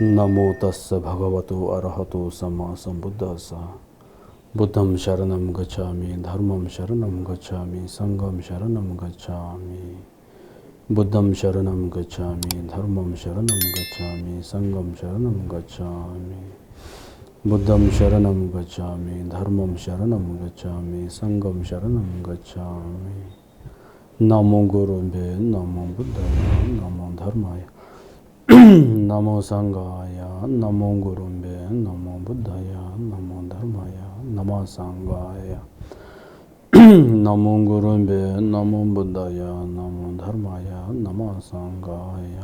नमो तस्स भगवतो अरहतो सम्मा सम्बुद्धस्स। बुद्धं शरणं गच्छामि, धर्मं शरणं गच्छामि, संघं शरणं गच्छामि। बुद्धं शरणं गच्छामि, धर्मं शरणं गच्छामि, संघं शरणं गच्छामि। बुद्धं शरणं गच्छामि, धर्मं शरणं गच्छामि, संघं शरणं गच्छामि। नमो गुरुभ्यो नमो बुद्धाय नमो धर्माय नमो संघाय नमो गुरुभ्यो नमो बुद्धाय नमो धर्माय नमो संघाय नमो गुरुभ्यो नमो बुद्धाय नमो धर्माय नमो संघाय।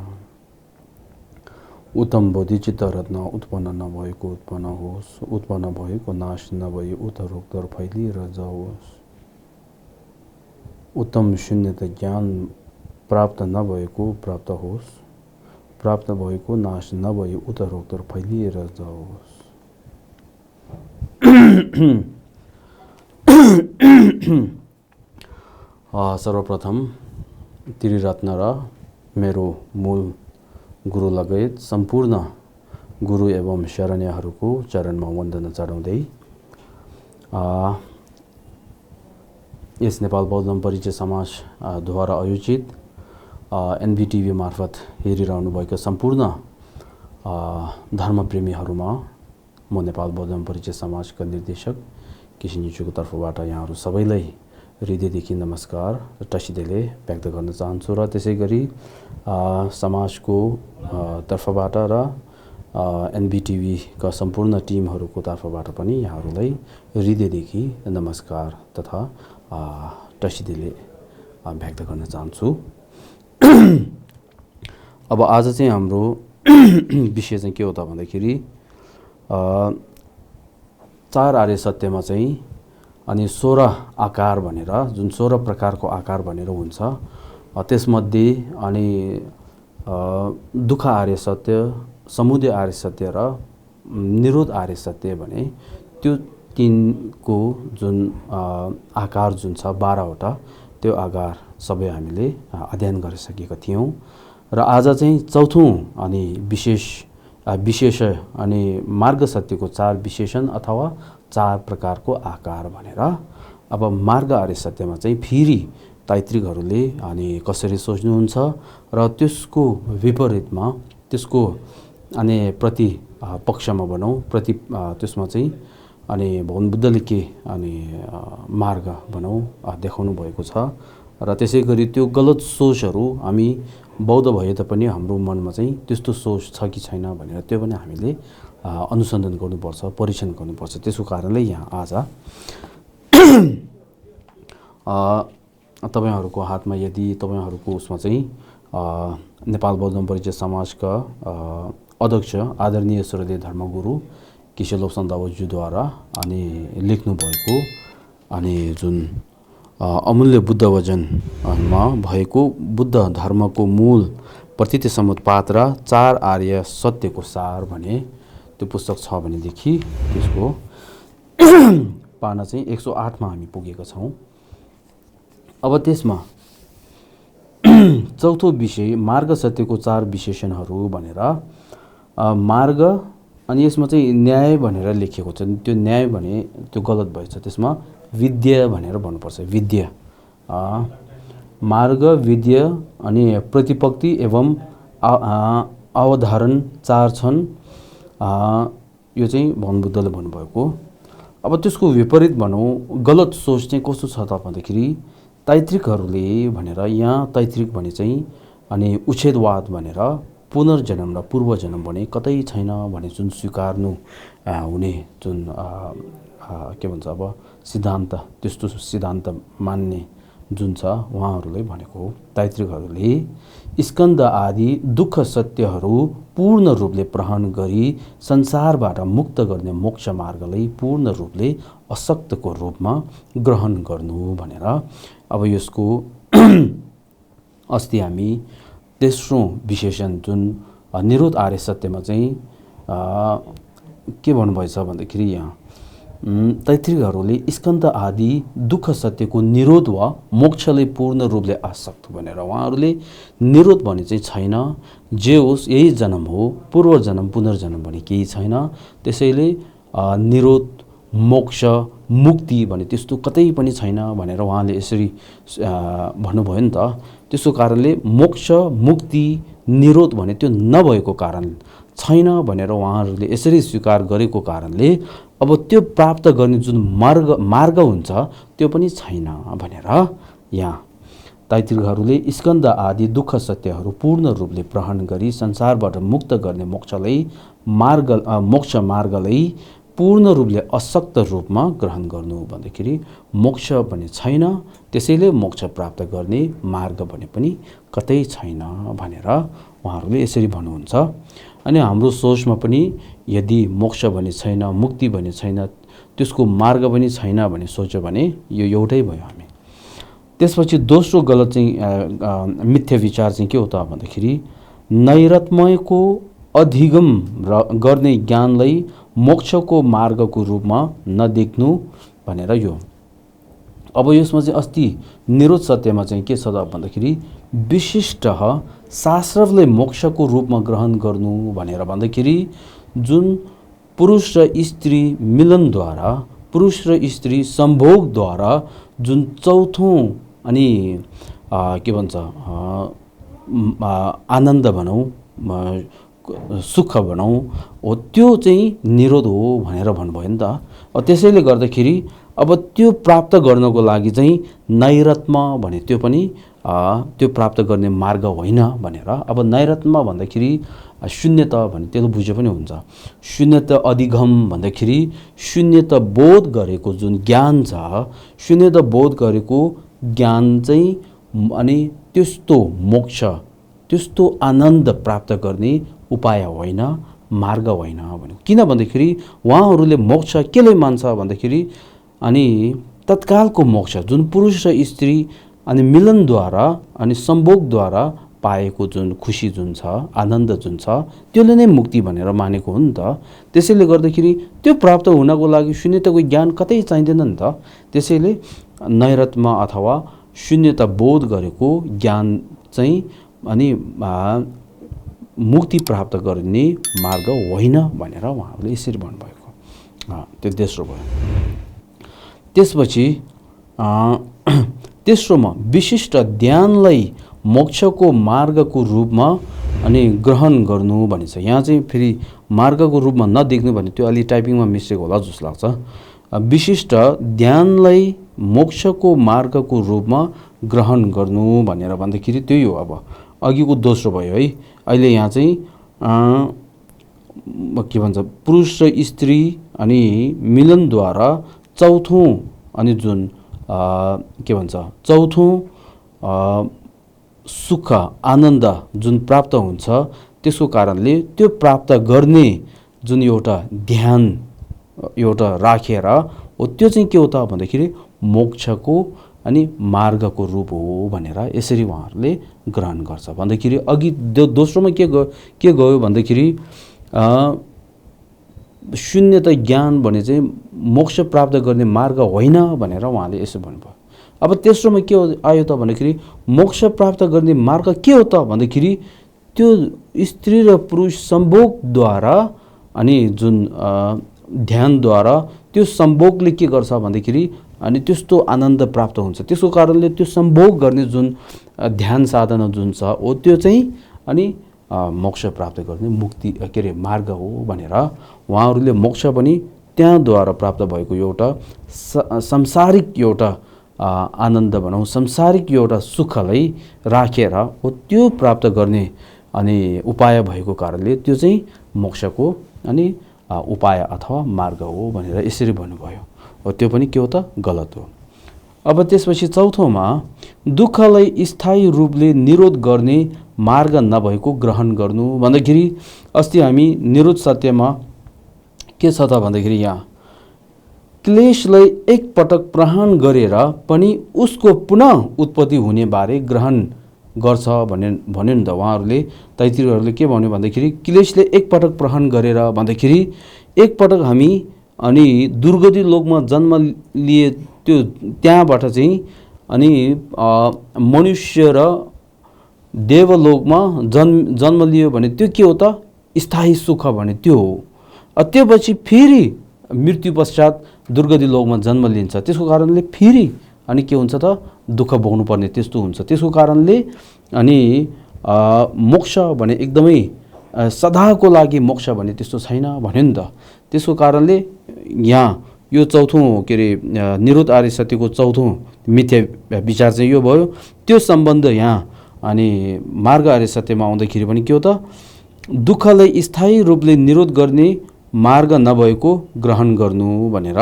उत्तम बोधिचित्त रत्न उत्पन्न नभएको उत्पन्न होस्, उत्पन्न भएको नाश नभई उत्तरोत्तर फैलिएर जाओस्। उत्तम शून्यता ज्ञान प्राप्त नभएको प्राप्त होस्, प्राप्त भएको नाश नभई उत्तरोत्तर फैलिएर जाओस्। सर्वप्रथम त्रिरत्न र मेरो मूल गुरु लगायत सम्पूर्ण गुरु एवं शरणीयहरूको चरणमा वन्दना चढाउँदै यस नेपाल बौद्ध परिचय समाज द्वारा आयोजित एनबीटीभी मार्फत हेरिरहनुभएका सम्पूर्ण धर्मप्रेमीहरूमा म नेपाल बौद्ध परिचय समाजका निर्देशक किसिन निचुको तर्फबाट यहाँहरू सबैलाई हृदयदेखि नमस्कार र टसिदेले व्यक्त गर्न चाहन्छु र त्यसै गरी समाजको तर्फबाट र एनबीटीभीका सम्पूर्ण टिमहरूको तर्फबाट पनि यहाँहरूलाई हृदयदेखि नमस्कार तथा टसिदेले व्यक्त गर्न चाहन्छु। अब आज चाहिँ हाम्रो विषय चाहिँ के हो त भन्दाखेरि 4 आर्य सत्यमा चाहिँ अनि 16 आकार भनेर जुन 16 प्रकारको आकार भनेर हुन्छ त्यसमध्ये अनि दुःख आर्य सत्य, समुदय आर्य सत्य र निरोध आर्य सत्य भने त्यो तीनको जुन आकार जुन छ 12 वटा त्यो आकार सबै हामीले अध्ययन गरिसकेका थियौं र आज चाहिँ चौथौं अनि विशेष अनि मार्ग सत्यको 4 विशेषण अथवा 4 प्रकारको आकार भनेर अब मार्ग आर्य सत्यमा चाहिँ फेरि ताइत्रिकहरूले अनि कसरी सोच्नुहुन्छ र त्यसको विपरीतमा त्यसको अनि प्रति पक्षमा भनौं प्रति त्यसमा चाहिँ अनि भगवान बुद्धले के अनि मार्ग भनौं देखाउनु भएको छ र त्यसै गरी त्यो गलत सोचहरू हामी बौद्ध भए तापनि हाम्रो मनमा चाहिँ त्यस्तो सोच छ कि छैन भनेर त्यो पनि हामीले अनुसन्धान गर्नुपर्छ, परीक्षण गर्नुपर्छ। त्यसको कारणले यहाँ आज तपाईहरुको हातमा यदि तपाईहरुको उसमा चाहिँ नेपाल बौद्ध परिचय समाजका अध्यक्ष आदरणीय श्रद्धेय धर्मगुरु केशव लोप्साङ दाबोजुद्वारा अनि लेख्नु भएको अनि जुन अमूल्य बुद्ध वचनमा भएको बुद्ध धर्मको मूल प्रतीति समुत्पाद र 4 आर्य सत्यको सार भने त्यो पुस्तक छ भनेदेखि त्यसको पाना चाहिँ 108 मा हामी पुगेका छौं। अब त्यसमा चौथो विषय मार्ग सत्यको 4 विशेषणहरू भनेर मार्ग अनि यसमा चाहिँ न्याय भनेर लेखिएको छ। त्यो न्याय भने त्यो गलत भएछ, त्यसमा विद्या भनेर भन्नुपर्छ। विद्या मार्ग विद्या अनि प्रतिपत्ति एवं अवधारण 4 छन्। यो चाहिँ भगवान बुद्धले भन्नुभएको। अब त्यसको विपरीत भनौं गलत सोच चाहिँ कस्तो छ त भन्दाखेरि ताइत्रिकहरूले भनेर यहाँ ताइत्रिक भने चाहिँ अनि उच्छेदवाद भनेर पुनर्जन्म र पूर्वजन्म भने कतै छैन भने जुन स्वीकार्नु हुने जुन के भन्छ अब सिद्धान्त त्यस्तो सिद्धान्त मान्ने जुन छ उहाँहरूले भनेको हो। ताइत्रिकहरूले स्कन्द आदि दुःख सत्यहरू पूर्ण रूपले प्रहण गरी संसारबाट मुक्त गर्ने मोक्ष मार्गलाई पूर्ण रूपले असक्तको रूपमा ग्रहण गर्नु भनेर अब यसको अस्ति हामी तेस्रो विशेषण जुन निरोध आर्य सत्यमा चाहिँ के भन्नुभएछ भन्दाखेरि यहाँ तैत्तिरिकहरूले स्कन्द आदि दुःख सत्यको निरोध वा मोक्षले पूर्ण रूपले आसक्त भनेर उहाँहरूले निरोध भने चाहिँ छैन, जे होस् यही जन्म हो, पूर्व जन्म पुनर्जन्म भने केही छैन। त्यसैले निरोध, मोक्ष, मुक्ति भने त्यस्तो कतै पनि छैन भनेर उहाँले यसरी भन्नुभयो नि त। त्यसको कारणले मोक्ष, मुक्ति, निरोध भने त्यो नभएको कारण छैन भनेर उहाँहरूले यसरी स्वीकार गरेको कारणले अब त्यो प्राप्त गर्ने जुन मार्ग हुन्छ त्यो पनि छैन भनेर यहाँ ताइत्तिरिकहरूले स्कन्द आदि दुःख सत्यहरू पूर्ण रूपले ग्रहण गरी संसारबाट मुक्त गर्ने मोक्ष मार्गलाई पूर्ण रूपले अशक्त रूपमा ग्रहण गर्नु भन्दाखेरि मोक्ष भने छैन, त्यसैले मोक्ष प्राप्त गर्ने मार्ग भने पनि कतै छैन भनेर उहाँहरूले यसरी भन्नुहुन्छ। अनि हाम्रो सोचमा पनि यदि मोक्ष भने छैन, मुक्ति भने छैन, त्यसको मार्ग पनि छैन भने सोच्यो भने यो एउटै भयो हामी। त्यसपछि दोस्रो गलत चाहिँ मिथ्या विचार चाहिँ के हो त भन्दाखेरि नैरत्मयको अधिगम गर्ने ज्ञानलाई मोक्षको मार्गको रूपमा नदेख्नु भनेर यो। अब यसमा चाहिँ अस्ति निरोध सत्यमा चाहिँ के छ त भन्दाखेरि विशिष्ट शास्त्रले मोक्षको रूपमा ग्रहण गर्नु भनेर भन्दाखेरि जुन पुरुष र स्त्री मिलनद्वारा, पुरुष र स्त्री सम्भोगद्वारा जुन चौथौँ अनि के भन्छ आनन्द भनौँ, सुख भनौँ, हो त्यो चाहिँ निरोध हो भनेर भन्नुभयो नि त। त्यसैले गर्दाखेरि अब त्यो प्राप्त गर्नको लागि चाहिँ नैरत्म भने त्यो पनि त्यो प्राप्त गर्ने मार्ग होइन भनेर। अब नैरत्म भन्दाखेरि शून्यता भने त्यसले बुझे पनि हुन्छ। शून्यता अधिगम भन्दाखेरि शून्यता बोध गरेको जुन ज्ञान छ, शून्यता बोध गरेको ज्ञान चाहिँ अनि त्यस्तो मोक्ष, त्यस्तो आनन्द प्राप्त गर्ने उपाय होइन, मार्ग होइन भन्यो। किन भन्दाखेरि उहाँहरूले मोक्ष केले मान्छ भन्दाखेरि अनि तत्कालको मोक्ष जुन पुरुष र स्त्री अनि मिलनद्वारा अनि सम्भोगद्वारा पाएको जुन खुसी जुन छ, आनन्द जुन छ, त्यसले नै मुक्ति भनेर मानेको हो नि त। त्यसैले गर्दाखेरि त्यो प्राप्त हुनको लागि शून्यताको ज्ञान कतै चाहिँदैन नि त। त्यसैले नैरत्म अथवा शून्यता बोध गरेको ज्ञान चाहिँ अनि मुक्ति प्राप्त गर्ने मार्ग होइन भनेर उहाँहरूले यसरी भन्नुभएको। त्यो तेस्रो भयो। त्यसपछि तेस्रोमा विशिष्ट ध्यानलाई मोक्षको मार्गको रूपमा अनि ग्रहण गर्नु भनिन्छ। यहाँ चाहिँ फेरि मार्गको रूपमा नदेख्नु भने त्यो अलि टाइपिङमा मिस्टेक होला जस्तो लाग्छ। विशिष्ट ध्यानलाई मोक्षको मार्गको रूपमा ग्रहण गर्नु भनेर भन्दाखेरि त्यही हो। अब अघिको दोस्रो भयो है। अहिले यहाँ चाहिँ के भन्छ पुरुष र स्त्री अनि मिलनद्वारा चौथौँ अनि जुन के भन्छ चौथौँ सुख आनन्द जुन प्राप्त हुन्छ त्यसको कारणले त्यो प्राप्त गर्ने जुन एउटा ध्यान एउटा राखेर हो त्यो चाहिँ के हो त भन्दाखेरि मोक्षको अनि मार्गको रूप हो भनेर यसरी उहाँहरूले ग्रहण गर्छ। भन्दाखेरि अघि दोस्रोमा के गयो भन्दाखेरि शून्यता ज्ञान भने चाहिँ मोक्ष प्राप्त गर्ने मार्ग होइन भनेर उहाँले यसो भन्नुभयो। अब तेस्रोमा के आयो त भन्दाखेरि मोक्ष प्राप्त गर्ने मार्ग के हो त भन्दाखेरि त्यो स्त्री र पुरुष सम्भोगद्वारा अनि जुन ध्यानद्वारा त्यो सम्भोगले के गर्छ भन्दाखेरि अनि त्यस्तो आनन्द प्राप्त हुन्छ। त्यसको कारणले त्यो सम्भोग गर्ने जुन ध्यान साधना जुन छ हो त्यो चाहिँ अनि मोक्ष प्राप्त गर्ने मुक्ति के अरे मार्ग हो भनेर उहाँहरूले मोक्ष पनि त्यहाँद्वारा प्राप्त भएको एउटा सांसारिक एउटा आनन्द भनौँ, सांसारिक एउटा सुखलाई राखेर हो त्यो प्राप्त गर्ने अनि उपाय भएको कारणले त्यो चाहिँ मोक्षको अनि उपाय अथवा मार्ग हो भनेर यसरी भन्नुभयो। हो त्यो पनि के हो त गलत हो। अब त्यसपछि चौथोमा दुःखलाई स्थायी रूपले निरोध गर्ने मार्ग नभएको ग्रहण गर्नु भन्दाखेरि अस्ति हामी निरोध सत्यमा के छ त भन्दाखेरि यहाँ क्लेशलाई एक पटक प्रहार गरेर पनि उसको पुनः उत्पत्ति हुने बारे ग्रहण गर्छ भन्यो नि त उहाँहरूले। तैत्तिरिकहरूले के भन्यो भन्दाखेरि क्लेशले एक पटक प्रहार गरेर भन्दाखेरि एक पटक हामी अनि दुर्गति लोकमा जन्म लिए त्यो त्यहाँबाट चाहिँ अनि मनुष्य र देवलोकमा जन्म लियो भने त्यो के हो त? स्थायी सुख भने त्यो हो। त्योपछि फेरि मृत्यु पश्चात दुर्गति लोकमा जन्म लिन्छ। त्यसको कारणले फेरि अनि के हुन्छ त? दुःख भोग्नु पर्ने त्यस्तो हुन्छ। त्यसको कारणले अनि मोक्ष भने एकदमै सदाको लागि मोक्ष भने त्यस्तो छैन भन्यो नि त। त्यसको कारणले यहाँ यो चौथो के अरे निरोध आर्य सत्यको चौथो मिथ्या विचार चाहिँ यो भयो। त्यो सम्बन्ध यहाँ अनि मार्ग आर्य सत्यमा आउँदाखेरि पनि के हो त? दुःखलाई स्थायी रूपले निरोध गर्ने मार्ग नभएको ग्रहण गर्नु भनेर,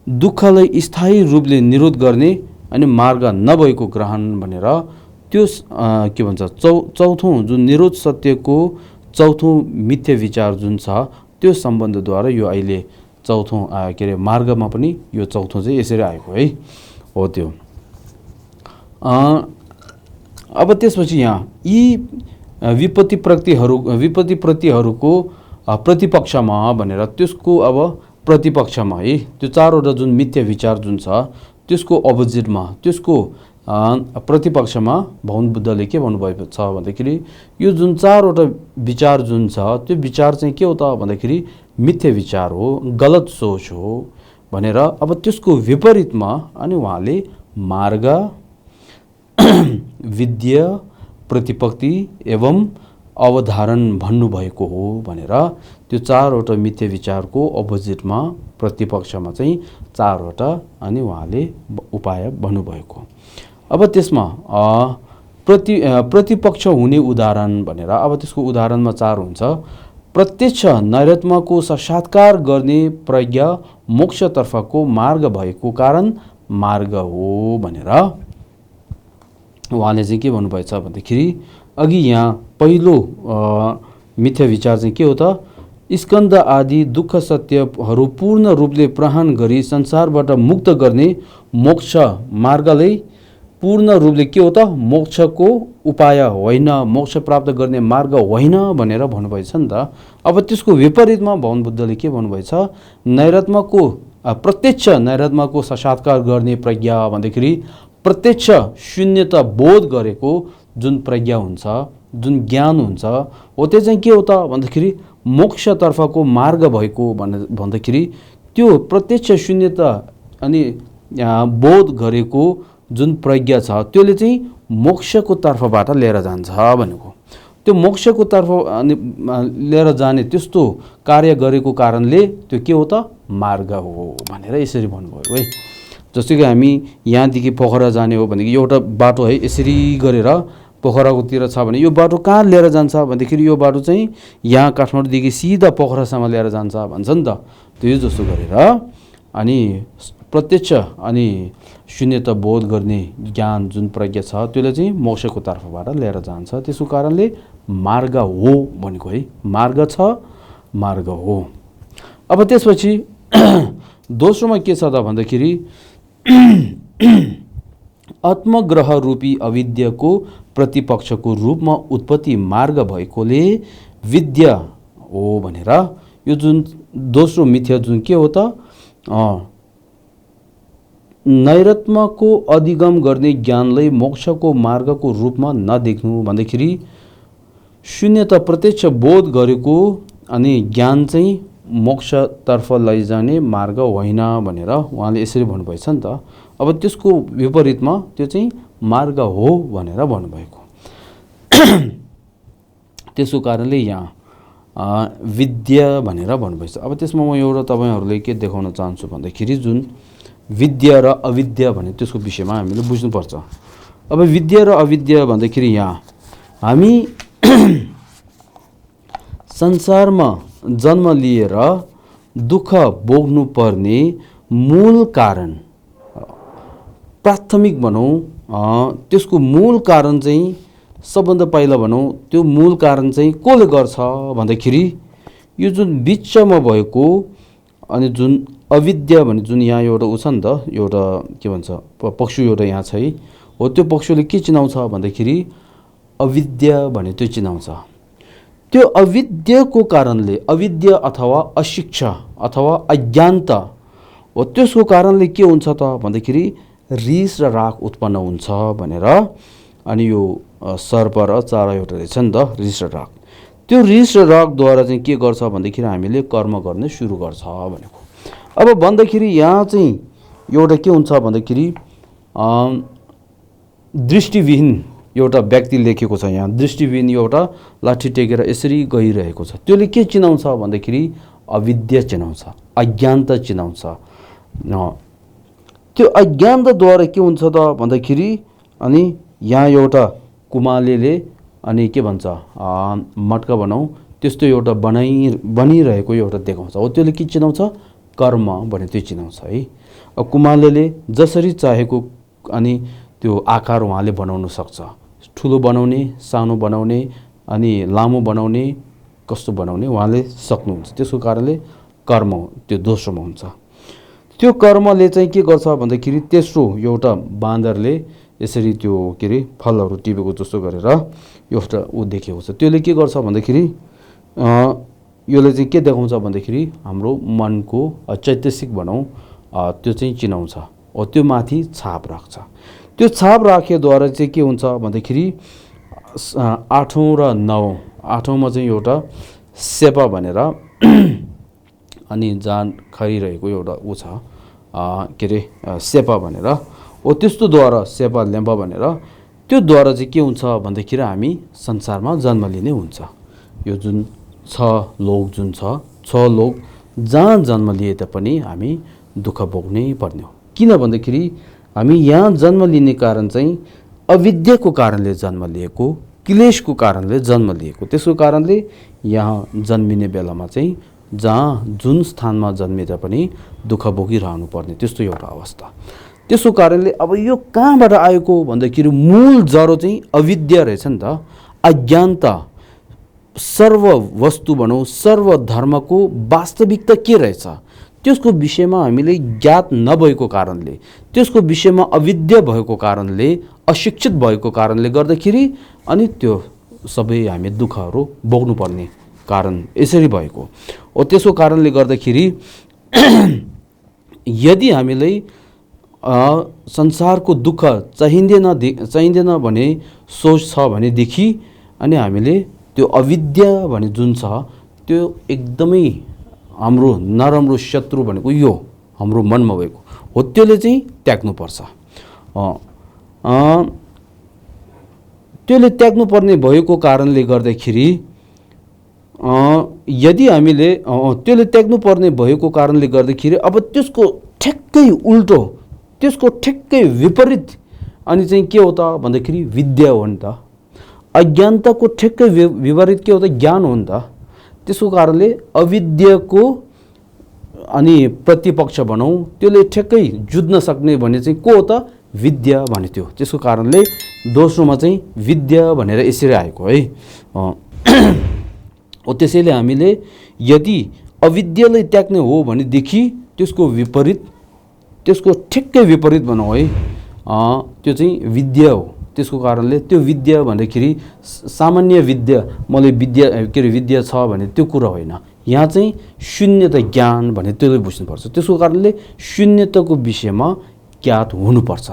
दुःखलाई स्थायी रूपले निरोध गर्ने अनि मार्ग नभएको ग्रहण भनेर त्यो के भन्छ चौथो जुन निरोध सत्यको चौथो मिथ्या विचार जुन छ त्यो सम्बन्धद्वारा यो अहिले चौथो के अरे मार्गमा पनि यो चौथो चाहिँ यसरी आएको है हो त्यो। अब त्यसपछि यहाँ यी विपत्ति प्रतिहरूको प्रतिपक्षमा भनेर त्यसको अब प्रतिपक्षमा है त्यो चारवटा जुन मिथ्या विचार जुन छ त्यसको अपोजिटमा त्यसको प्रतिपक्षमा भगवान बुद्धले के भन्नुभएको छ भन्दाखेरि यो जुन चारवटा विचार जुन छ त्यो विचार चाहिँ के हो त भन्दाखेरि मिथ्या विचार हो, गलत सोच हो भनेर अब त्यसको विपरीतमा अनि उहाँले मार्ग, विद्या, प्रतिपत्ति एवं अवधारण भन्नुभएको हो भनेर त्यो चारवटा मिथ्या विचारको अपोजिटमा प्रतिपक्षमा चाहिँ चारवटा अनि उहाँले उपाय भन्नुभएको। अब त्यसमा प्रतिपक्ष हुने उदाहरण भनेर अब त्यसको उदाहरणमा चार हुन्छ। प्रत्यक्ष नैरत्मको साक्षात्कार गर्ने प्रज्ञा मोक्षतर्फको मार्ग भएको कारण मार्ग हो भनेर उहाँले चाहिँ के भन्नुभएछ भन्दाखेरि अघि यहाँ पहिलो मिथ्या विचार चाहिँ के हो त? स्कन्द आदि दुःख सत्यहरू पूर्ण रूपले प्रहान गरी संसारबाट मुक्त गर्ने मोक्ष मार्गलाई पूर्ण रूपले के हो त? मोक्षको उपाय होइन, मोक्ष प्राप्त गर्ने मार्ग होइन भनेर भन्नुभएछ नि त। अब त्यसको विपरीतमा भगवान बुद्धले के भन्नुभएछ? नैरत्मको प्रत्यक्ष नैरत्मको साक्षात्कार गर्ने प्रज्ञा भन्दाखेरि प्रत्यक्ष शून्यता बोध गरेको जुन प्रज्ञा हुन्छ, जुन ज्ञान हुन्छ हो त्यो चाहिँ के हो त भन्दाखेरि मोक्षतर्फको मार्ग भएको भन्दाखेरि त्यो प्रत्यक्ष शून्यता अनि बोध गरेको जुन प्रज्ञा छ त्यसले चाहिँ मोक्षको तर्फबाट लिएर जान्छ भनेको। त्यो मोक्षको तर्फ लिएर जाने त्यस्तो कार्य गरेको कारणले त्यो के हो त? मार्ग हो भनेर यसरी भन्नुभयो है। जस्तो कि हामी यहाँदेखि पोखरा जाने हो भनेदेखि एउटा बाटो है यसरी गरेर पोखराकोतिर छ भने यो बाटो कहाँ लिएर जान्छ भन्दाखेरि यो बाटो चाहिँ यहाँ काठमाडौँदेखि सिधा पोखरासम्म लिएर जान्छ भन्छ नि त। त्यो जस्तो गरेर अनि प्रत्यक्ष अनि शून्यता बोध गर्ने ज्ञान जुन प्रज्ञा छ त्यसले चाहिँ मोक्षको तर्फबाट लिएर जान्छ। त्यसको कारणले मार्ग हो भनेको है, मार्ग छ, मार्ग हो। अब त्यसपछि दोस्रोमा के छ त भन्दाखेरि आत्मग्रह रूपी अविद्याको प्रतिपक्षको रूपमा उत्पत्ति मार्ग भएकोले विद्या हो भनेर यो जुन दोस्रो मिथ्या जुन के हो त? नैरत्मको अधिगम गर्ने ज्ञानलाई मोक्षको मार्गको रूपमा नदेख्नु भन्दाखेरि शून्यता प्रत्यक्ष बोध गरेको अनि ज्ञान चाहिँ मोक्षतर्फ लैजाने मार्ग होइन भनेर उहाँले यसरी भन्नुभएछ नि त। अब त्यसको विपरीतमा त्यो चाहिँ मार्ग हो भनेर भन्नुभएको। त्यसको कारणले यहाँ विद्या भनेर भन्नुभएछ। अब त्यसमा म एउटा तपाईँहरूले के देखाउन चाहन्छु भन्दाखेरि जुन विद्या र अविद्या भने त्यसको विषयमा हामीले बुझ्नुपर्छ। अब विद्या र अविद्या भन्दाखेरि यहाँ हामी संसारमा जन्म लिएर दुःख भोग्नु पर्ने मूल कारण प्राथमिक भनौँ त्यसको मूल कारण चाहिँ सबभन्दा पहिला भनौँ त्यो मूल कारण चाहिँ कसले गर्छ भन्दाखेरि यो जुन बिचमा भएको अनि जुन अविद्या भने जुन यहाँ एउटा उ छ नि त, एउटा के भन्छ पक्षु एउटा यहाँ छ है हो। त्यो पक्षुले के चिनाउँछ भन्दाखेरि अविद्या भने त्यो चिनाउँछ। त्यो अविद्याको कारणले, अविद्या अथवा अशिक्षा अथवा अज्ञानता हो, त्यसको कारणले के हुन्छ त भन्दाखेरि रिस र राग उत्पन्न हुन्छ भनेर। अनि यो सर्प र चरा एउटा रहेछ नि त, रिस र राग। त्यो रिस र रागद्वारा चाहिँ के गर्छ भन्दाखेरि हामीले कर्म गर्ने सुरु गर्छ भनेको। अब भन्दाखेरि यहाँ चाहिँ एउटा के हुन्छ भन्दाखेरि दृष्टिविहीन एउटा व्यक्ति लेखेको छ यहाँ। दृष्टिविहीन एउटा लाठी टेकेर यसरी गइरहेको छ। त्यसले के चिनाउँछ भन्दाखेरि अविद्या चिनाउँछ, अज्ञानता चिनाउँछ। त्यो अज्ञानताद्वारा के हुन्छ त भन्दाखेरि अनि यहाँ एउटा कुमालेले अनि के भन्छ मटका बनाऊ त्यस्तो एउटा बनिरहेको एउटा देखाउँछ हो। त्यसले के चिनाउँछ? कर्म भने त्यो चिनाउँछ है। कुमालेले जसरी चाहेको अनि त्यो आकार उहाँले बनाउन सक्छ, ठुलो बनाउने, सानो बनाउने, अनि लामो बनाउने, कस्तो बनाउने उहाँले सक्नुहुन्छ। त्यसको कारणले कर्म त्यो दोस्रोमा हुन्छ। त्यो कर्मले चाहिँ के गर्छ भन्दाखेरि तेस्रो एउटा बाँदरले यसरी त्यो के अरे फलहरू टिपेको जस्तो गरेर एउटा ऊ देखेको छ। त्यसले के गर्छ भन्दाखेरि यसले चाहिँ के देखाउँछ भन्दाखेरि हाम्रो मनको चैतसिक भनौँ त्यो चाहिँ चिनाउँछ। त्यो माथि छाप राख्छ। त्यो छाप राखेद्वारा चाहिँ के हुन्छ भन्दाखेरि 8औं र 9औं, 8औंमा चाहिँ एउटा सेपा भनेर अनि जान खरिरहेको एउटा ऊ छ के अरे सेपा भनेर हो। त्यस्तोद्वारा सेपा लेम्बा भनेर त्योद्वारा चाहिँ के हुन्छ भन्दाखेरि हामी संसारमा जन्म लिने हुन्छ। यो जुन 6 लोक जुन छ, 6 लोक जहाँ जन्म लिए तापनि हामी दुःख भोग्नै पर्ने हो। किन भन्दाखेरि हामी यहाँ जन्म लिने कारण चाहिँ अविद्याको कारणले जन्म लिएको, क्लेशको कारणले जन्म लिएको। त्यसको कारणले यहाँ जन्मिने बेलामा चाहिँ जहाँ जुन स्थानमा जन्मिँदा पनि दुःख भोगिरहनु पर्ने त्यस्तो एउटा अवस्था। त्यसको कारणले अब यो कहाँबाट आएको भन्दाखेरि मूल जरो चाहिँ अविद्या रहेछ नि त, अज्ञानता। सर्व वस्तु भनौँ, सर्व धर्मको वास्तविकता के रहेछ त्यसको विषयमा हामीले ज्ञात नभएको कारणले, त्यसको विषयमा अविद्या भएको कारणले, अशिक्षित भएको कारणले गर्दाखेरि अनि त्यो सबै हामी दुःखहरू भोग्नुपर्ने कारण यसरी भएको हो। त्यसको कारणले गर्दाखेरि यदि हामीलाई संसारको दुःख चाहिँदैन भने सोच छ भनेदेखि अनि हामीले त्यो अविद्या भने जुन छ त्यो एकदमै हाम्रो नराम्रो शत्रु भनेको यो हाम्रो मनमा भएको हो, त्यसले चाहिँ त्याग्नुपर्छ। त्यसले त्याग्नुपर्ने भएको कारणले गर्दाखेरि यदि हामीले त्यसले त्याग्नुपर्ने भएको कारणले गर्दाखेरि अब त्यसको ठ्याक्कै उल्टो, त्यसको ठ्याक्कै विपरीत अनि चाहिँ के हो त भन्दाखेरि विद्या हो नि त। अज्ञानताको ठ्याक्कै विपरीत के हो त? ज्ञान हो नि त। त्यसको कारणले अविद्याको अनि प्रतिपक्ष भनौँ त्यसले ठ्याक्कै जुझ्न सक्ने भने चाहिँ को हो त? विद्या भने त्यो। त्यसको कारणले दोस्रोमा चाहिँ विद्या भनेर यसरी आएको है। त्यसैले हामीले यदि अविद्यालाई त्याग्ने हो भनेदेखि त्यसको विपरीत, त्यसको ठ्याक्कै विपरीत भनौँ है, त्यो चाहिँ विद्या हो। त्यसको कारणले त्यो विद्या भन्दाखेरि सामान्य विद्या, मलाई विद्या के अरे विद्या छ भने त्यो कुरा होइन। यहाँ चाहिँ शून्यता ज्ञान भने त्यसले बुझ्नुपर्छ। त्यसको कारणले शून्यताको विषयमा ज्ञात हुनुपर्छ,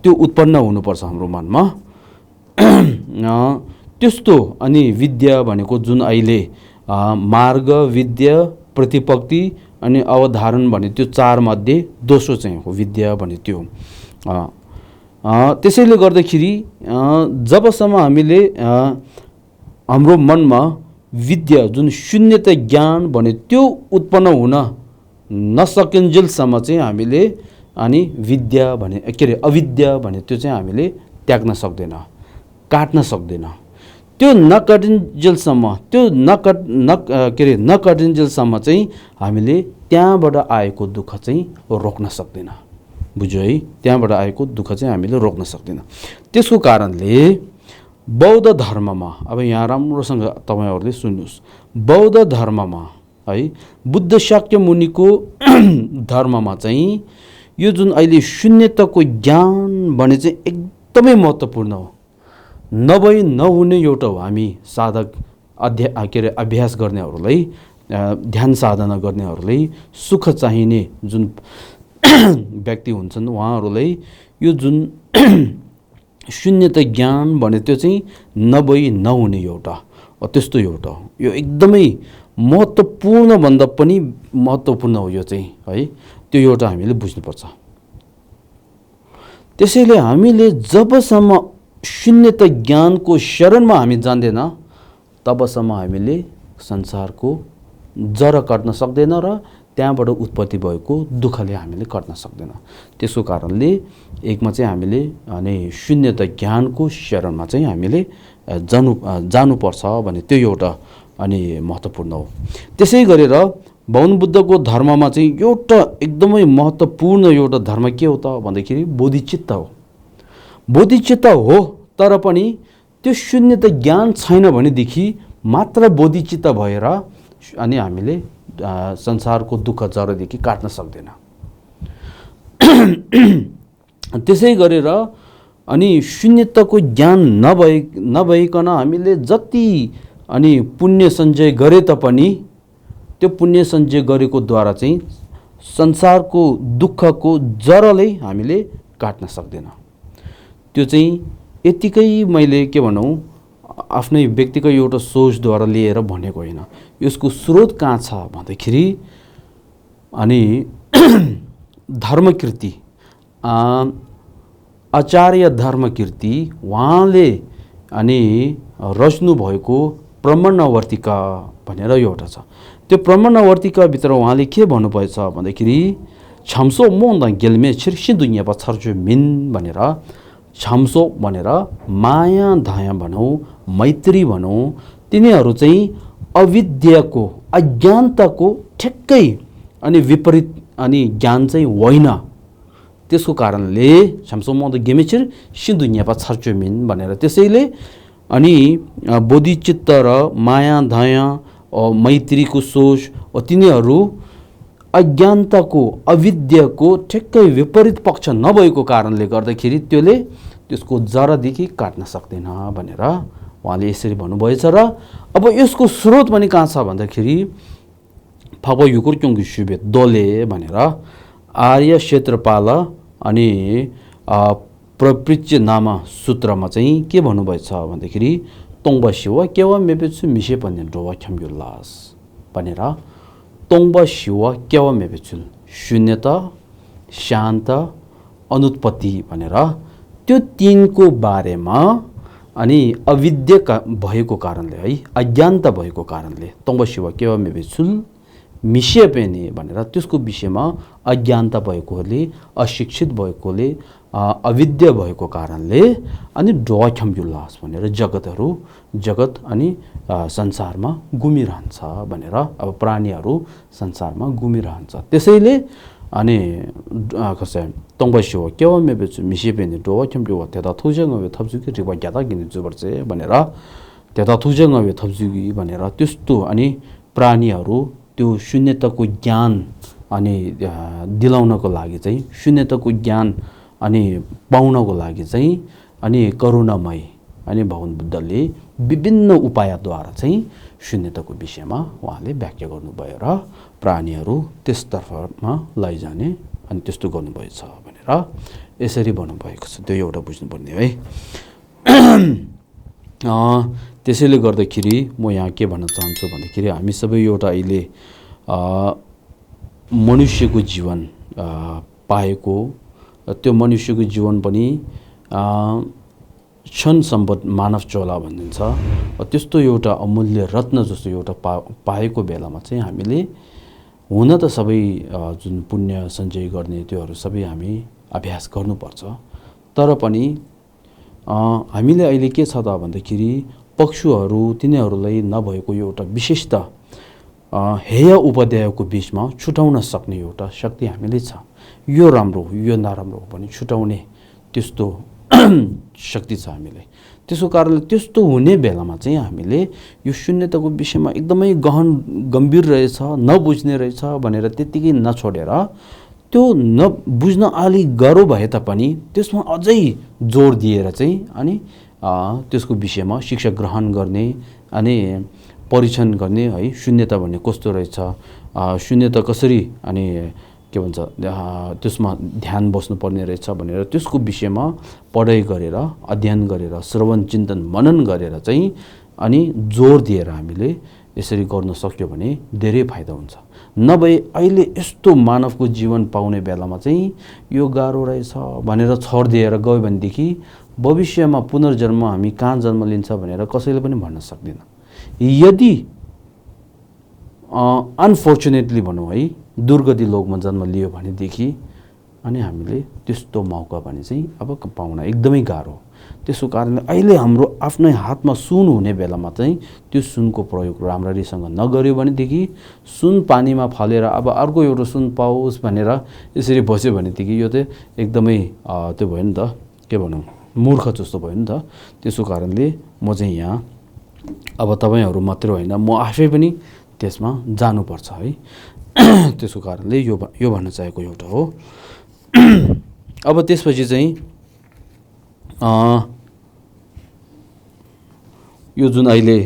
त्यो उत्पन्न हुनुपर्छ हाम्रो मनमा। त्यस्तो अनि विद्या भनेको जुन अहिले मार्ग, विद्या, प्रतिपत्ति अनि अवधारण भने त्यो 4 मध्ये दोस्रो चाहिँ हो विद्या भने त्यो। त्यसैले गर्दाखेरि जबसम्म हामीले हाम्रो मनमा विद्या जुन शून्यता ज्ञान भने त्यो उत्पन्न हुन नसकिन्जेलसम्म चाहिँ हामीले अनि विद्या भने के अरे अविद्या भने त्यो चाहिँ हामीले त्याग्न सक्दैन, काट्न सक्दैन। त्यो नकाटिन्जेलसम्म, त्यो नकाटिन्जेलसम्म चाहिँ हामीले त्यहाँबाट आएको दुःख चाहिँ रोक्न सक्दैन। बुझ्यो है? त्यहाँबाट आएको दुःख चाहिँ हामीले रोक्न सक्दैन। त्यसको कारणले बौद्ध धर्ममा, अब यहाँ राम्रोसँग तपाईँहरूले सुन्नुहोस्, बौद्ध धर्ममा है, बुद्ध शाक्य मुनिको धर्ममा चाहिँ यो जुन अहिले शून्यताको ज्ञान भने चाहिँ एकदमै महत्त्वपूर्ण हो। नभई नहुने एउटा हो हामी साधक अभ्यास गर्नेहरूलाई, ध्यान साधना गर्नेहरूलाई, सुख चाहिने जुन व्यक्ति हुन्छन् उहाँहरूलाई यो जुन शून्यता ज्ञान भने त्यो चाहिँ नभई नहुने एउटा त्यस्तो एउटा हो। यो एकदमै महत्त्वपूर्ण भन्दा पनि महत्त्वपूर्ण हो यो चाहिँ, है, त्यो एउटा हामीले बुझ्नुपर्छ। त्यसैले हामीले जबसम्म शून्यता ज्ञानको शरणमा हामी जान्दैन तबसम्म हामीले संसारको जरा काट्न सक्दैन र त्यहाँबाट उत्पत्ति भएको दुःखले हामीले काट्न सक्दैन। त्यसको कारणले एकमा चाहिँ हामीले अनि शून्यता ज्ञानको शरणमा चाहिँ हामीले जानुपर्छ भने त्यो एउटा अनि महत्त्वपूर्ण हो। त्यसै गरेर बौद्ध बुद्धको धर्ममा चाहिँ एउटा एकदमै महत्त्वपूर्ण एउटा धर्म के हो त भन्दाखेरि बोधिचित्त हो। बोधिचित्त हो तर पनि त्यो शून्यता ज्ञान छैन भनेदेखि मात्र बोधिचित्त भएर अनि हामीले संसारको दुःख जरादेखि काट्न सक्दैन। त्यसै गरेर अनि शून्यताको ज्ञान नभइकन हामीले जति अनि पुण्य सञ्चय गरे तापनि त्यो पुण्य सञ्चय गरेको द्वारा चाहिँ संसारको दुःखको जराले हामीले काट्न सक्दैन। त्यो चाहिँ यतिकै मैले के भनौँ आफ्नै व्यक्तिगत एउटा सोचद्वारा लिएर भनेको होइन। यसको स्रोत कहाँ छ भन्दाखेरि अनि धर्मकीर्ति आचार्य धर्मकीर्ति उहाँले अनि रच्नु भएको प्रमाणवर्तिका भनेर एउटा छ। त्यो प्रमाणवर्तिकाभित्र उहाँले के भन्नुभएछ भन्दाखेरि छम्सो मोन्दा गेल्मे छिर्सी दुनियाँ पछर्जु मिन भनेर छम्सो भनेर माया धाया भनौँ मैत्री भनौँ तिनीहरू चाहिँ अविद्याको अज्ञानताको ठ्याक्कै अनि विपरीत अनि ज्ञान चाहिँ होइन। त्यसको कारणले छम्सोमद गेमेचिर सिन्धुन्यापा छर्चुमिन भनेर त्यसैले अनि बोधिचित्त र माया दया मैत्रीको सोच तिनीहरू अज्ञानताको अविद्याको ठ्याक्कै विपरीत पक्ष नभएको कारणले गर्दाखेरि त्यसले त्यसको जरादेखि काट्न सक्दैन भनेर उहाँले यसरी भन्नुभएछ। र अब यसको स्रोत पनि कहाँ छ भन्दाखेरि फापा युकुर क्योंकि सुबे दोले भनेर आर्य क्षेत्रपाल अनि प्रपृच्य नामा सूत्रमा चाहिँ के भन्नुभएछ भन्दाखेरि तोङ्बा शिव केवा मेपेछु मिसे भन्ने डोवा ख्याम्युल्लास भनेर तोङ्बा शिव केवा मेपेछु शून्यता शान्त अनुत्पत्ति भनेर त्यो तीनको बारेमा अनि अविद्या भएको कारणले है अज्ञानता भएको कारणले तोङ्बा शिव केवा मेपेछु मिसे पेनी भनेर त्यसको विषयमा अज्ञानता भएकोले अशिक्षित भएकोले अविद्या भएको कारणले अनि डोवाख्याम्युल्लास भनेर जगत अनि संसारमा घुमिरहन्छ भनेर अब प्राणीहरू संसारमा घुमिरहन्छ। त्यसैले अनि कसै तोङ्बस्यो केवा मेबेछु मिसे पेनी डोवाख्याम्युल्ला त्यता थुजङ थप्जुकी रिवा ज्यादा गिने जुबर्चे भनेर त्यता थुजङ थप्जुकी भनेर त्यस्तो अनि प्राणीहरू त्यो शून्यताको ज्ञान अनि दिलाउनको लागि चाहिँ शून्यताको ज्ञान अनि पाउनको लागि चाहिँ अनि करुणामय अनि भगवान बुद्धले विभिन्न उपायद्वारा चाहिँ शून्यताको विषयमा उहाँले व्याख्या गर्नुभयो र प्राणीहरू त्यसतर्फमा लैजाने अनि त्यस्तो गर्नुभएछ भनेर यसरी भन्नुभएको छ। त्यो एउटा बुझ्नुपर्ने है। त्यसैले गर्दाखेरि म यहाँ के भन्न चाहन्छु भन्दाखेरि हामी सबै एउटा अहिले मनुष्यको जीवन पाएको त्यो मनुष्यको जीवन पनि क्षण सम्पद मानव चोला भनिन्छ। त्यस्तो एउटा अमूल्य रत्न जस्तो एउटा पाएको बेलामा चाहिँ हामीले हुन त सबै जुन पुण्य सञ्चय गर्ने त्योहरू सबै हामी अभ्यास गर्नुपर्छ। तर पनि हामीले अहिले के छ त भन्दाखेरि पक्षुहरू तिनीहरूलाई नभएको एउटा विशेषता हेय उपाध्यायको बिचमा छुटाउन सक्ने एउटा शक्ति हामीले छ। यो राम्रो हो यो नराम्रो हो भने छुटाउने त्यस्तो शक्ति छ हामीले। त्यसको कारणले त्यस्तो हुने बेलामा चाहिँ हामीले यो शून्यताको विषयमा एकदमै गम्भीर रहेछ नबुझ्ने रहेछ भनेर त्यत्तिकै नछोडेर त्यो नबुझ्न अलि गाह्रो भए तापनि त्यसमा अझै जोड दिएर चाहिँ अनि त्यसको विषयमा शिक्षा ग्रहण गर्ने अनि परीक्षण गर्ने है। शून्यता भन्ने कस्तो रहेछ, शून्यता कसरी अनि के भन्छ त्यसमा ध्यान बस्नुपर्ने रहेछ भनेर त्यसको विषयमा पढाइ गरेर, अध्ययन गरेर, श्रवण चिन्तन मनन गरेर चाहिँ अनि जोड दिएर हामीले यसरी गर्न सक्यो भने धेरै फाइदा हुन्छ। नभए अहिले यस्तो मानवको जीवन पाउने बेलामा चाहिँ यो गाह्रो रहेछ भनेर छोडिदिएर गयो भनेदेखि भविष्यमा पुनर्जन्म हामी कहाँ जन्म लिन्छ भनेर कसैले पनि भन्न सक्दैन। यदि अनफोर्चुनेटली भनौँ है, दुर्गति लोकमा जन्म लियो भनेदेखि अनि हामीले त्यस्तो मौका भने चाहिँ अब पाउन एकदमै गाह्रो। त्यसको कारणले अहिले हाम्रो आफ्नै हातमा सुन हुने बेलामा चाहिँ त्यो सुनको प्रयोग राम्ररीसँग नगर्यो भनेदेखि सुन पानीमा फलेर अब अर्को एउटा सुन पाओस् भनेर यसरी बस्यो भनेदेखि यो चाहिँ एकदमै त्यो भयो नि त, के भनौँ, मूर्ख जस्तो भयो नि त। त्यसको कारणले म चाहिँ यहाँ अब तपाईँहरू मात्र होइन, म आफै पनि त्यसमा जानुपर्छ है। त्यसको कारणले यो भन्न चाहेको एउटा हो। अब त्यसपछि चाहिँ यो जुन अहिले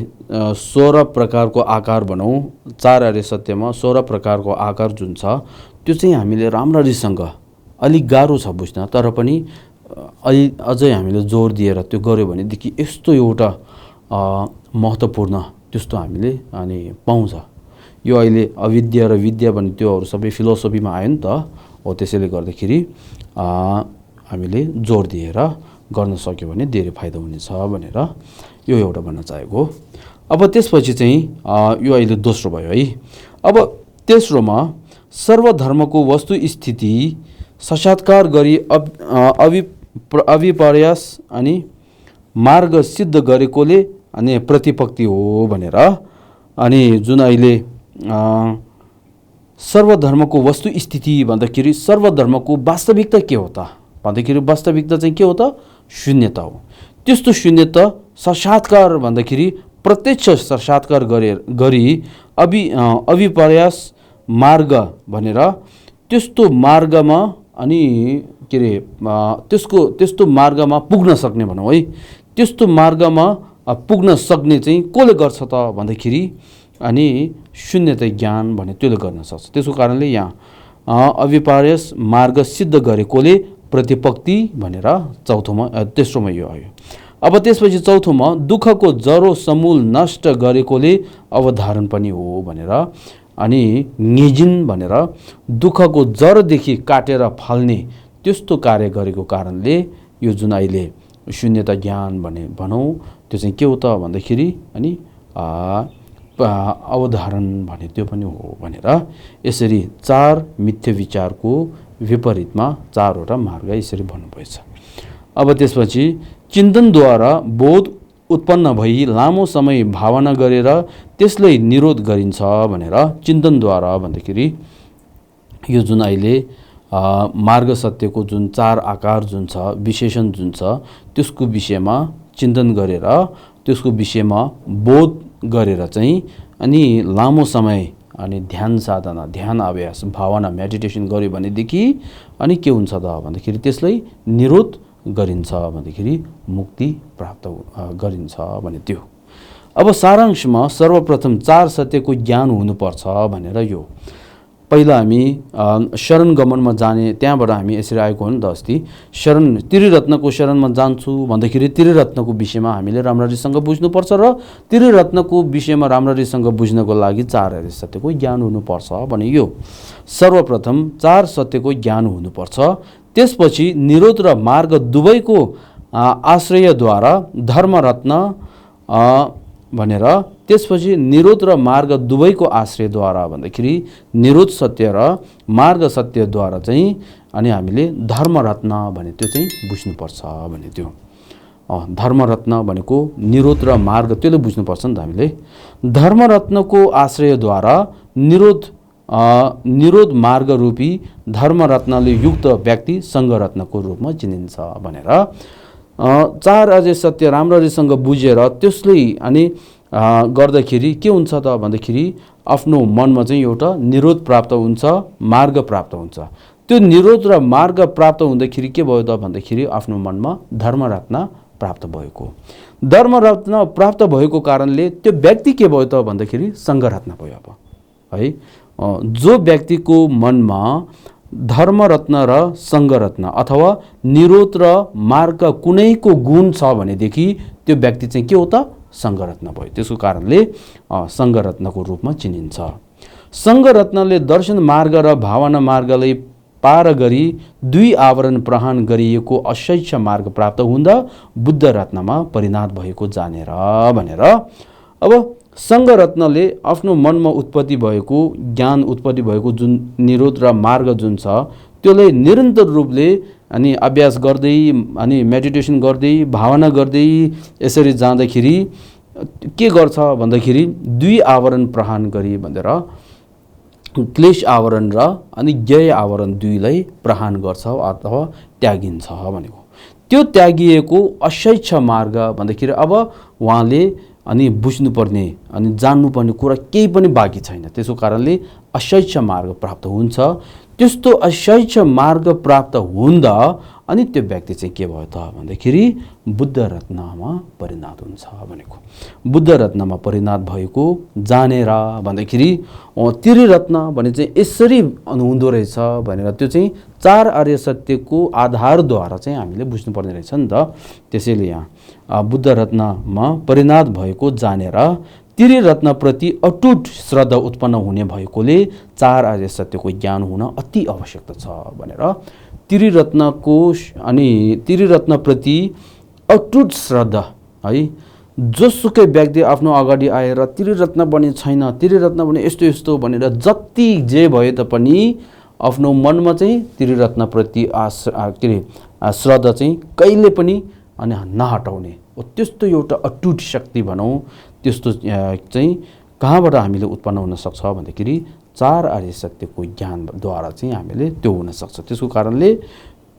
16 प्रकारको आकार भनौँ, 4 आर्य सत्यमा 16 प्रकारको आकार जुन छ त्यो चाहिँ हामीले राम्ररीसँग, अलिक गाह्रो छ बुझ्न तर पनि अझै हामीले जोड दिएर त्यो गऱ्यो भनेदेखि यस्तो एउटा महत्त्वपूर्ण त्यस्तो हामीले अनि पाउँछ। यो अहिले अविद्या र विद्या भन्ने त्योहरू सबै फिलोसफीमा आयो नि त हो। त्यसैले गर्दाखेरि हामीले जोड दिएर गर्न सक्यो भने धेरै फाइदा हुनेछ भनेर यो एउटा भन्न चाहेको हो। अब त्यसपछि चाहिँ यो अहिले दोस्रो भयो है। अब तेस्रोमा सर्वधर्मको वस्तुस्थिति साक्षात्कार गरी अभिप्रयास अनि मार्ग सिद्ध गरेकोले अनि प्रतिपत्ति हो भनेर। अनि जुन अहिले सर्वधर्मको वस्तुस्थिति भन्दाखेरि सर्वधर्मको वास्तविकता के हो त भन्दाखेरि वास्तविकता चाहिँ के हो त, शून्यता हो। त्यस्तो शून्यता साक्षात्कार भन्दाखेरि प्रत्यक्ष साक्षात्कार गरी अभिप्रयास मार्ग भनेर त्यस्तो मार्गमा अनि के अरे त्यस्तो मार्गमा पुग्न सक्ने भनौँ है। त्यस्तो मार्गमा पुग्न सक्ने चाहिँ कसले गर्छ त भन्दाखेरि अनि शून्यता ज्ञान भने त्यसले गर्न सक्छ। त्यसको कारणले यहाँ अभिप्रयास मार्ग सिद्ध गरेकोले प्रतिपत्ति भनेर तेस्रोमा यो आयो। अब त्यसपछि चौथोमा दुःखको जरो समूल नष्ट गरेकोले अवधारण पनि हो भनेर। अनि निजिन भनेर दुःखको जरोदेखि काटेर फाल्ने त्यस्तो कार्य गरेको कारणले यो जुन अहिले शून्यता ज्ञान भनौँ त्यो चाहिँ के हो त भन्दाखेरि अनि अवधारण भने त्यो पनि हो भनेर। यसरी 4 मिथ्य विचारको विपरीतमा 4वटा मार्ग यसरी भन्नुपर्छ। अब त्यसपछि चिन्तनद्वारा बोध उत्पन्न भई लामो समय भावना गरेर त्यसलाई निरोध गरिन्छ भनेर। चिन्तनद्वारा भन्दाखेरि यो जुन अहिले मार्ग सत्यको जुन 4 आकार जुन छ, विशेषण जुन छ, त्यसको विषयमा चिन्तन गरेर त्यसको विषयमा बोध गरेर चाहिँ अनि लामो समय अनि ध्यान साधना, ध्यान अभ्यास, भावना, मेडिटेसन गर्यो भनेदेखि अनि के हुन्छ त भन्दाखेरि त्यसलाई निरोध गरिन्छ भन्दाखेरि मुक्ति प्राप्त गरिन्छ भने त्यो। अब सारांशमा सर्वप्रथम 4 सत्यको ज्ञान हुनुपर्छ भनेर यो पहिला हामी शरण गमनमा जाने, त्यहाँबाट हामी यसरी आएको हो नि त अस्ति। शरण त्रिरत्नको शरणमा जान्छु भन्दाखेरि त्रिरत्नको विषयमा हामीले राम्ररीसँग बुझ्नुपर्छ र त्रिरत्नको विषयमा राम्ररीसँग बुझ्नको लागि 4 आर्य सत्यको ज्ञान हुनुपर्छ भने यो सर्वप्रथम 4 सत्यको ज्ञान हुनुपर्छ। त्यसपछि निरोध र मार्ग दुवैको आश्रयद्वारा धर्मरत्न भनेर। त्यसपछि निरोध र मार्ग दुवैको आश्रयद्वारा भन्दाखेरि निरोध सत्य र मार्ग सत्यद्वारा चाहिँ अनि हामीले धर्मरत्न भने त्यो चाहिँ बुझ्नुपर्छ भने त्यो। धर्मरत्न भनेको निरोध र मार्ग त्यसले बुझ्नुपर्छ नि त हामीले। धर्मरत्नको आश्रयद्वारा निरोध मार्ग रूपी धर्मरत्नले युक्त व्यक्ति सङ्घरत्नको रूपमा चिनिन्छ भनेर। 4 आर्य सत्य राम्ररीसँग बुझेर त्यसले अनि गर्दाखेरि के हुन्छ त भन्दाखेरि आफ्नो मनमा चाहिँ एउटा निरोध प्राप्त हुन्छ, मार्ग प्राप्त हुन्छ। त्यो निरोध र मार्ग प्राप्त हुँदाखेरि के भयो त भन्दाखेरि आफ्नो मनमा धर्मरत्न प्राप्त भएको। धर्मरत्न प्राप्त भएको कारणले त्यो व्यक्ति के भयो त भन्दाखेरि सङ्घरत्न भयो। अब है जो व्यक्तिको मनमा धर्मरत्न र सङ्घरत्न अथवा निरोध र मार्ग कुनैको गुण छ भनेदेखि त्यो व्यक्ति चाहिँ के हो त सङ्घरत्न भयो। त्यसको कारणले सङ्घरत्नको रूपमा चिनिन्छ। सङ्घरत्नले दर्शन मार्ग र भावना मार्गलाई पार गरी 2 आवरण प्रहान गरिएको अशैक्ष मार्ग प्राप्त हुँदा बुद्ध रत्नमा परिणत भएको जानेर भनेर। अब सङ्घरत्नले आफ्नो मनमा उत्पत्ति भएको ज्ञान उत्पत्ति भएको जुन निरोध र मार्ग जुन छ त्यसलाई निरन्तर रूपले अनि अभ्यास गर्दै अनि मेडिटेसन गर्दै भावना गर्दै यसरी जाँदाखेरि के गर्छ भन्दाखेरि 2 आवरण प्रहान गरी भनेर क्लेश आवरण र अनि ज्ञेय आवरण 2लाई प्रहान गर्छ अथवा त्यागिन्छ भनेको। त्यो त्यागिएको अशैक्ष मार्ग भन्दाखेरि अब उहाँले अनि बुझ्नुपर्ने अनि जान्नुपर्ने कुरा केही पनि बाँकी छैन। त्यसको कारणले अशैक्ष मार्ग प्राप्त हुन्छ। त्यस्तो अशैक्ष मार्ग प्राप्त हुँदा अनि त्यो व्यक्ति चाहिँ के भयो त भन्दाखेरि बुद्ध रत्नमा परिणत हुन्छ भनेको। बुद्ध रत्नमा परिणत भएको जानेर भन्दाखेरि त्रिरत्न भने चाहिँ यसरी हुँदो रहेछ भनेर त्यो चाहिँ 4 आर्य सत्यको आधारद्वारा चाहिँ हामीले बुझ्नुपर्ने रहेछ नि त। त्यसैले यहाँ बुद्ध रत्नमा परिणत भएको जानेर त्रिरत्नप्रति अटुट श्रद्धा उत्पन्न हुने भएकोले 4 आर्य सत्यको ज्ञान हुन अति आवश्यकता छ भनेर त्रिरत्नको अनि त्रिरत्नप्रति अटुट श्रद्धा है। जोसुकै व्यक्ति आफ्नो अगाडि आएर त्रिरत्न बने छैन त्रिरत्न बने यस्तो यस्तो भनेर जति जे भए तापनि आफ्नो मनमा चाहिँ त्रिरत्नप्रति श्रद्धा चाहिँ कहिले पनि अनि नहटाउने त्यस्तो एउटा अटुट शक्ति भनौँ त्यस्तो चाहिँ कहाँबाट हामीले उत्पन्न हुन सक्छ भन्दाखेरि 4 आर्य सत्यको ज्ञानद्वारा चाहिँ हामीले त्यो हुन सक्छ। त्यसको कारणले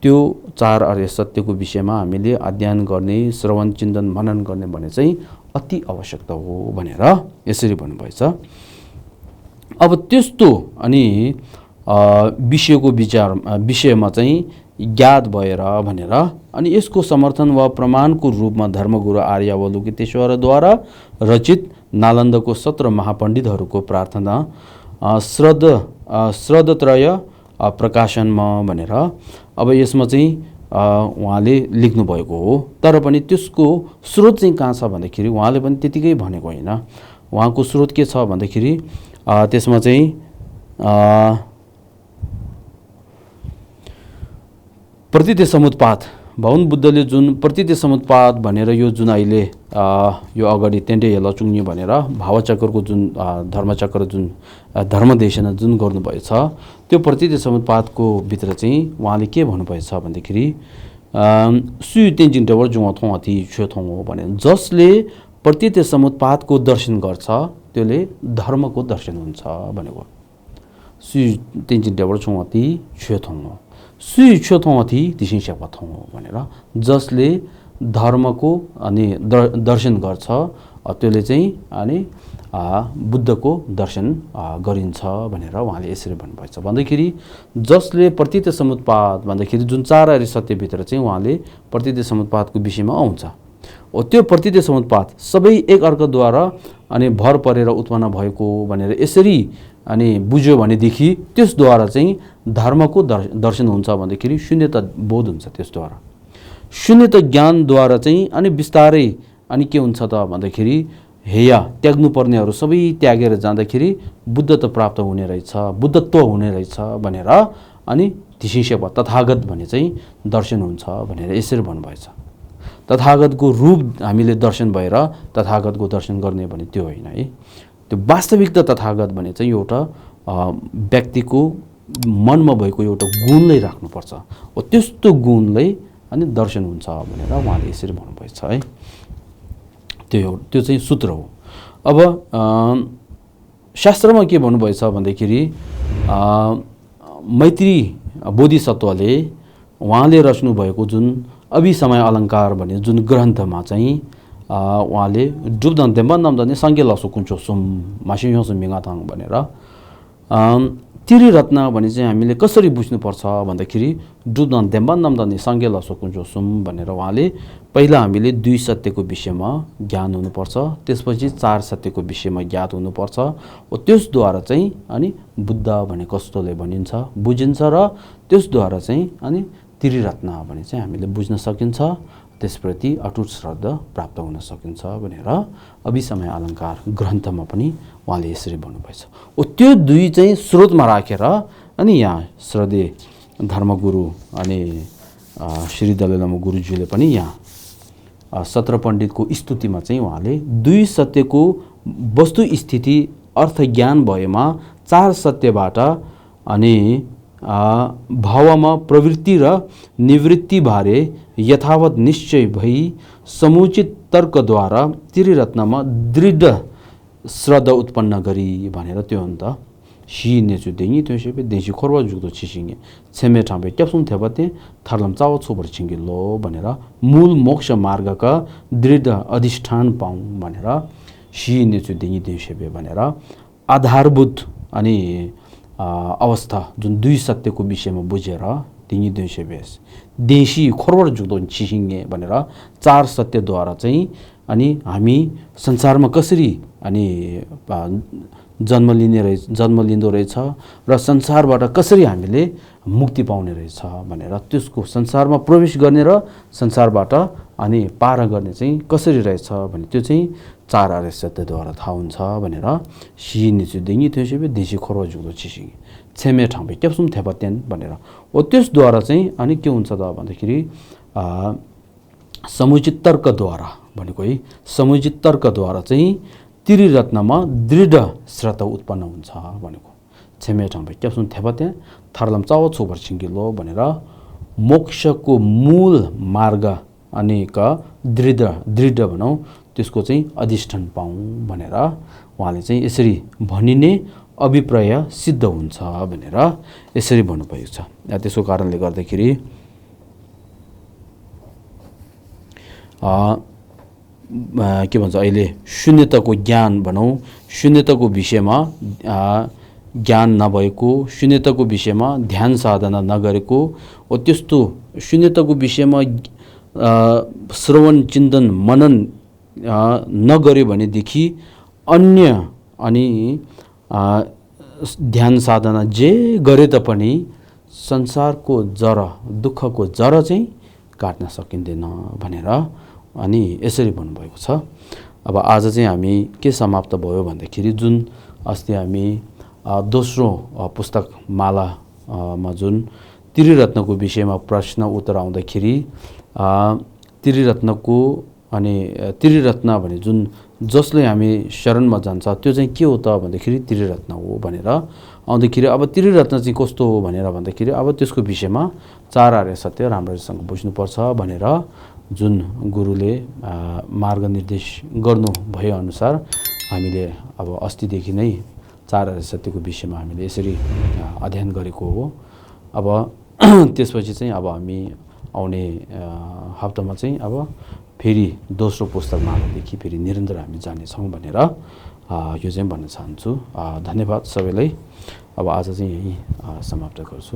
त्यो 4 आर्य सत्यको विषयमा हामीले अध्ययन गर्ने श्रवण चिन्तन मनन गर्ने भने चाहिँ अति आवश्यकता हो भनेर यसरी भन्नुभएछ। अब त्यस्तो अनि विषयको विषयमा चाहिँ ज्ञात भएर भनेर अनि यसको समर्थन वा प्रमाणको रूपमा धर्मगुरु आर्यावलोकितेश्वरद्वारा रचित नालन्दाको 17 महापण्डितहरूको प्रार्थना श्रद्धत्रय प्रकाशनमा भनेर। अब यसमा चाहिँ उहाँले लेख्नु भएको हो तर पनि त्यसको स्रोत चाहिँ कहाँ छ भन्दाखेरि उहाँले पनि त्यतिकै भनेको होइन। उहाँको स्रोत के छ भन्दाखेरि त्यसमा चाहिँ प्रतीत्य समुत्पाद भगवान बुद्धले जुन प्रतीत्य समुत्पाद भनेर यो जुन अहिले यो अगाडि तेन्टे हेला चुङ्नी भनेर भावचक्रको जुन धर्मचक्र जुन धर्मदेशना जुन गर्नुभएछ त्यो प्रतीत्य समुत्पादको भित्र चाहिँ उहाँले के भन्नुभएछ भन्दाखेरि सु तेन्जिङ टेबल जुङ थों अति छ्योथों हो भने जसले प्रतीत्य समुत्पादको दर्शन गर्छ त्यसले धर्मको दर्शन हुन्छ भनेको। सु तेन्जिङ टेबल जुङ अति छ्योथों हो सुई छ्योथों अथि दिसिङ सेपाथों हो भनेर जसले धर्मको अनि दर्शन गर्छ त्यसले चाहिँ अनि बुद्धको दर्शन गरिन्छ भनेर उहाँले यसरी भन्नुभएछ। भन्दाखेरि जसले प्रतीत्य समुत्पाद भन्दाखेरि जुन 4 आर्य सत्यभित्र चाहिँ उहाँले प्रतीत्य समुत्पादको विषयमा आउँछ। त्यो प्रतीत्य समुत्पाद सबै एक अर्काद्वारा अनि भर परेर उत्पन्न भएको भनेर यसरी अनि बुझ्यो भनेदेखि त्यसद्वारा चाहिँ धर्मको दर्शन हुन्छ भन्दाखेरि शून्यता बोध हुन्छ। त्यसद्वारा शून्यता ज्ञानद्वारा चाहिँ अनि बिस्तारै अनि के हुन्छ त भन्दाखेरि हेया त्याग्नु पर्नेहरू सबै त्यागेर जाँदाखेरि बुद्धत्व प्राप्त हुने रहेछ बुद्धत्व हुने रहेछ भनेर अनि तिसिसेवा तथागत भने चाहिँ दर्शन हुन्छ भनेर यसरी भन्नुभएछ। तथागतको रूप हामीले दर्शन भएर तथागतको दर्शन गर्ने भने त्यो होइन है। त्यो वास्तविकता तथागत भने चाहिँ एउटा व्यक्तिको मनमा भएको एउटा गुणलाई राख्नुपर्छ त्यस्तो गुणलाई अनि दर्शन हुन्छ भनेर उहाँले यसरी भन्नुभएछ है। त्यो चाहिँ सूत्र हो। अब शास्त्रमा के भन्नुभएछ भन्दाखेरि मैत्री बोधिसत्वले उहाँले रच्नु भएको जुन अभिसमय अलङ्कार भन्ने जुन ग्रन्थमा चाहिँ उहाँले डुब्दन्ते बन्दम दने सङ्गे लसो कुन्चो सुम मासियोसु मिगाथाङ भनेर त्रिरत्न भने चाहिँ हामीले कसरी बुझ्नुपर्छ भन्दाखेरि डुदन देम्बान्दमदनि सङ्गेल सोकुन्जोसुम भनेर उहाँले पहिला हामीले 2 सत्यको विषयमा ज्ञान हुनुपर्छ, त्यसपछि 4 सत्यको विषयमा ज्ञात हुनुपर्छ। त्यसद्वारा चाहिँ अनि बुद्ध भने कस्तोले भनिन्छ बुझिन्छ र त्यसद्वारा चाहिँ अनि त्रिरत्न भने चाहिँ हामीले बुझ्न सकिन्छ, त्यसप्रति अटुट श्रद्धा प्राप्त हुन सकिन्छ भनेर अभिसमय अलङ्कार ग्रन्थमा पनि उहाँले यसरी भन्नुभएछ। त्यो दुई चाहिँ स्रोतमा राखेर अनि यहाँ श्रद्धेय धर्मगुरु अनि श्री दलाई लामा गुरुज्यूले पनि यहाँ 17 पण्डितको स्तुतिमा चाहिँ उहाँले 2 सत्यको वस्तु स्थिति अर्थ ज्ञान भएमा 4 सत्यबाट अनि भावमा प्रवृत्ति र निवृत्ति बारे यथावत निश्चय भई समुचित तर्कद्वारा त्रिरत्नमा दृढ श्रद्धा उत्पन्न गरी भनेर त्यो अन्त 시 내주댕이 되셔베 대시 코르와 주도 치싱게 세메 탐베 캡순 대바테 थार्लम चाव छोबर छिङ्गिलो भनेर मूल मोक्ष मार्गका दृढ अधिष्ठान पाऊँ भनेर 시 내주댕이 되셔베 भनेर आधारभूत अनि अवस्था जुन 2 सत्यको विषयमा बुझेर दिङी देशेबेस देशी खोरवर जुदो चिसिङे भनेर 4 सत्यद्वारा चाहिँ अनि हामी संसारमा कसरी अनि जन्म लिँदो रहेछ र संसारबाट कसरी हामीले मुक्ति पाउने रहेछ भनेर त्यसको संसारमा प्रवेश गर्ने र संसारबाट अनि पार गर्ने चाहिँ कसरी रहेछ भने त्यो चाहिँ 4 आर्य सत्यद्वारा थाहा हुन्छ भनेर 시 내주댕이 되셔베 देशी खोरवर जुदो चिसिङे छेमे ठाउँबे क्याप्सुम थेपातेन भनेर त्यसद्वारा चाहिँ अनि के हुन्छ त भन्दाखेरि समुचित तर्कद्वारा भनेको है समुचित तर्कद्वारा चाहिँ त्रिरत्नमा दृढ श्रद्धा उत्पन्न हुन्छ भनेको छेमे ठाउँबे क्याप्सुम थेपातेन थार्लम चाव छोबर छिङ्गिलो भनेर मोक्षको मूल मार्ग अनि का दृढ भनौँ त्यसको चाहिँ अधिष्ठान पाऊँ भनेर उहाँले चाहिँ यसरी भनिने अभिप्राय सिद्ध हुन्छ भनेर यसरी भन्नुभएको छ। त्यसको कारणले गर्दाखेरि के भन्छ अहिले शून्यताको ज्ञान भनौँ शून्यताको विषयमा ज्ञान नभएको शून्यताको विषयमा ध्यान साधना नगरेको त्यस्तो शून्यताको विषयमा श्रवण चिन्तन मनन नगर्यो भनेदेखि अन्य अनि ध्यान साधना जे गरे तापनि संसारको जरा दुःखको जरा चाहिँ काट्न सकिँदैन भनेर अनि यसरी भन्नुभएको छ। अब आज चाहिँ हामी के समाप्त भयो भन्दाखेरि जुन अस्ति हामी दोस्रो पुस्तक मालामा जुन त्रिरत्नको विषयमा प्रश्न उत्तर आउँदाखेरि त्रिरत्नको अनि त्रिरत्न भने जुन जसले हामी शरणमा जान्छ त्यो चाहिँ के हो त भन्दाखेरि त्रिरत्न हो भनेर आउँदाखेरि अब त्रिरत्न चाहिँ कस्तो हो भनेर भन्दाखेरि अब त्यसको विषयमा 4 आर्य सत्य राम्रोसँग बुझ्नुपर्छ भनेर जुन गुरुले मार्ग निर्देश गर्नु भए अनुसार हामीले अब अस्तिदेखि नै 4 आर्य सत्यको विषयमा हामीले यसरी अध्ययन गरेको हो। अब त्यसपछि चाहिँ अब हामी आउने हप्तामा चाहिँ अब फेरि दोस्रो पुस्तक मालादेखि फेरि निरन्तर हामी जानेछौँ भनेर यो चाहिँ भन्न चाहन्छु। धन्यवाद सबैलाई। अब आज चाहिँ यही समाप्त गर्छु।